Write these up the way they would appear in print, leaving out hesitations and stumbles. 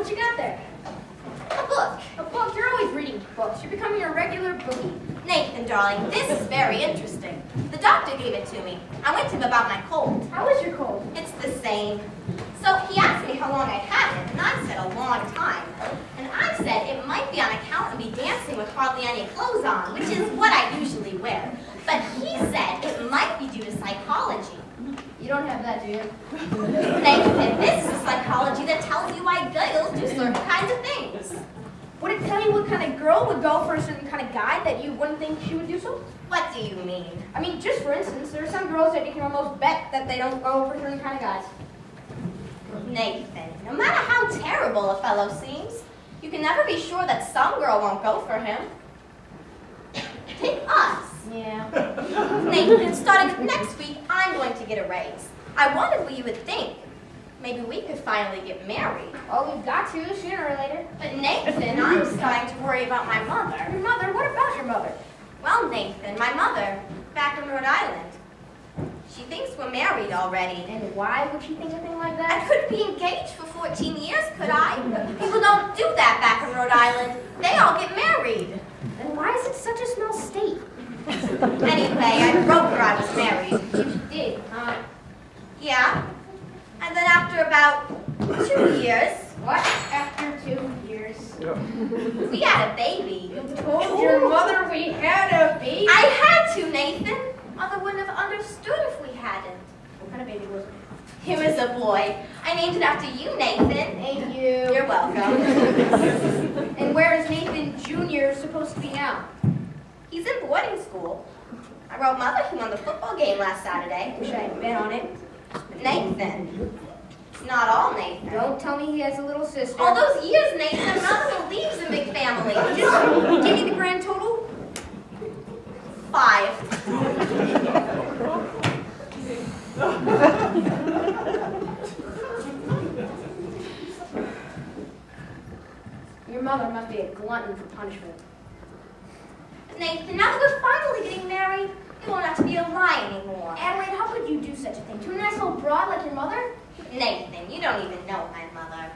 What you got there? A book. A book? You're always reading books. You're becoming a regular bookie. Nathan, darling, this is very interesting. The doctor gave it to me. I went to him about my cold. How is your cold? It's the same. So he asked me how long I'd had it, and I said a long time. And I said it might be on account of me dancing with hardly any clothes on, which is what I usually wear. But he said it might be due to psychology. You don't have that, do you? Nathan, this is psychology that tells you why girls do certain kinds of things. Would it tell you what kind of girl would go for a certain kind of guy that you wouldn't think she would do so? What do you mean? I mean, just for instance, there are some girls that you can almost bet that they don't go for certain kind of guys. Nathan, no matter how terrible a fellow seems, you can never be sure that some girl won't go for him. Take us. Yeah. Nathan, starting next week, I'm going to get a raise. I wondered what you would think. Maybe we could finally get married. Well, we've got to, sooner or later. But Nathan, I'm starting to worry about my mother. Your mother? What about your mother? Well, Nathan, my mother, back in Rhode Island. She thinks we're married already. And why would she think a thing like I that? couldn't be engaged for 14 years, could I? People don't do that back in Rhode Island. They all get married. Then why is it such a small state? Anyway, I wrote her I was married. You did, Yeah. And then after about 2 years, What? After 2 years? we had a baby. You told your mother we had a baby? I had to, Nathan. Mother wouldn't have understood if we hadn't. What kind of baby was it? It was a boy. I named it after you, Nathan. Thank you. You're welcome. And where is Nathan Jr. supposed to be now? He's in boarding school. I wrote Mother he won the football game last Saturday. Wish I had been on it. But Nathan. It's not all Nathan. Don't tell me he has a little sister. All those years, Nathan, none believes in big family. Just give me the grand total. 5. Your mother must be a glutton for punishment. Nathan, now that we're finally getting married, you won't have to be a lie anymore. Adelaide, how could you do such a thing to a nice old broad like your mother? Nathan, you don't even know my mother.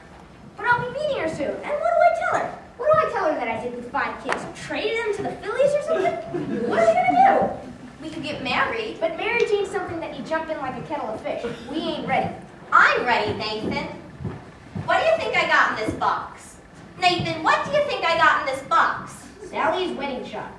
But I'll be meeting her soon. And what do I tell her? What do I tell her that I did with 5 kids? Traded them to the Phillies or something? What are we gonna We could get married. do? But marriage ain't something that you jump in like a kettle of fish. We ain't ready. I'm ready, Nathan. What do you think I got in this box? Nathan, what do you think I got in this box? Sally's wedding shot.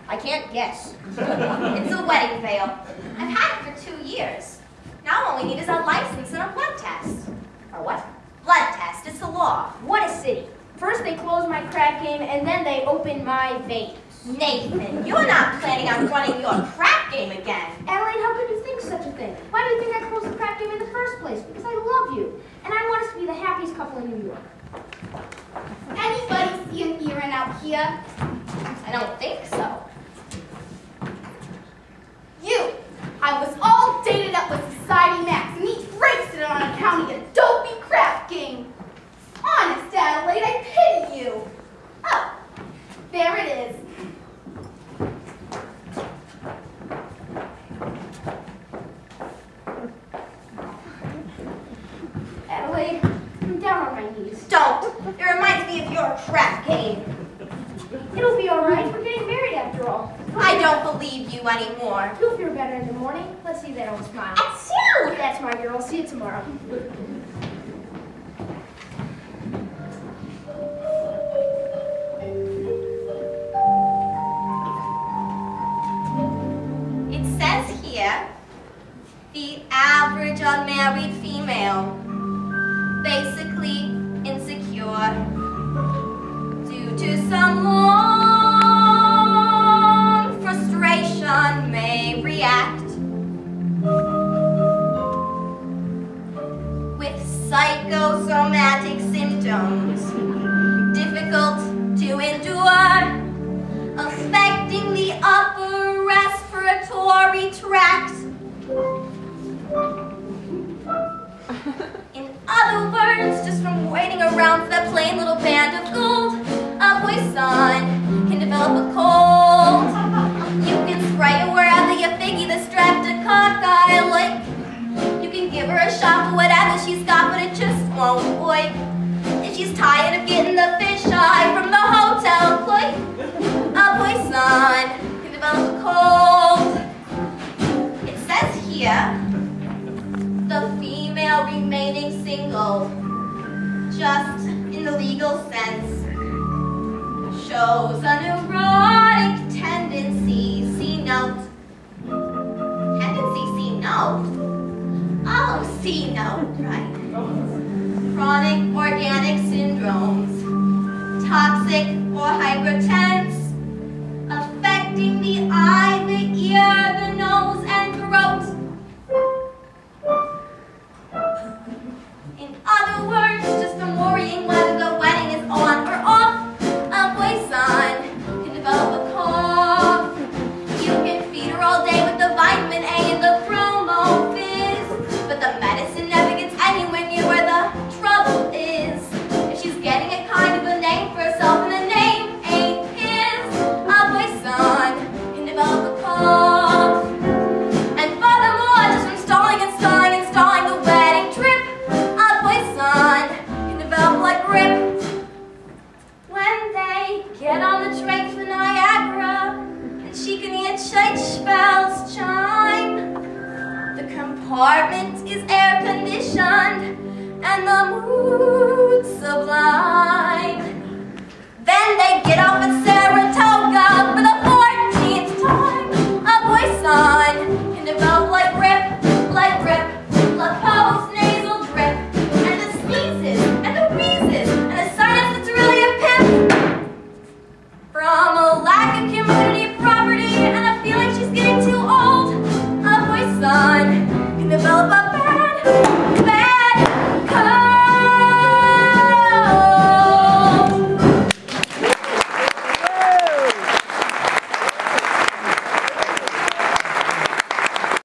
I can't guess. It's a wedding veil. I've had it for 2 years. Now all we need is a license and a blood test. Or what? Blood test, it's the law. What a city. First they close my crack game, and then they open my veins. Nathan, you're not planning on running your crap game again. Adelaide, how could you think such a thing? Why do you think I closed the crack game in the first place? Because I love you, and I want us to be the happiest couple in New York. Anybody see an Erin out here? I don't think so. You! I was all dated up with Society Max, and he breaks it on account of your dopey crap game. Honest, Adelaide, I pity you. Oh, there it is. Adelaide, I'm down on my knees. Don't. It reminds me of your crap game. It'll be all right. We're getting married after all. I don't believe you anymore. You'll feel better in the morning. Let's see that old smile. Achoo! That's my girl. See you tomorrow. It says here, the average unmarried female, basically insecure, due to some long frustration may react with psychosomatic symptoms, difficult to endure, affecting the upper respiratory tract. In other words, just from waiting around for that plain little band of gold, a boy's son can develop a cold. You can spray her wherever you figure the streptococcus like. You can give her a shot for whatever she's got, but it just won't work. If she's male remaining single, just in the legal sense, shows a neurotic tendency, C note. Tendency, C note? Oh, C note, right. Chronic organic syndromes, toxic or hypertense, affecting the eye, the ear,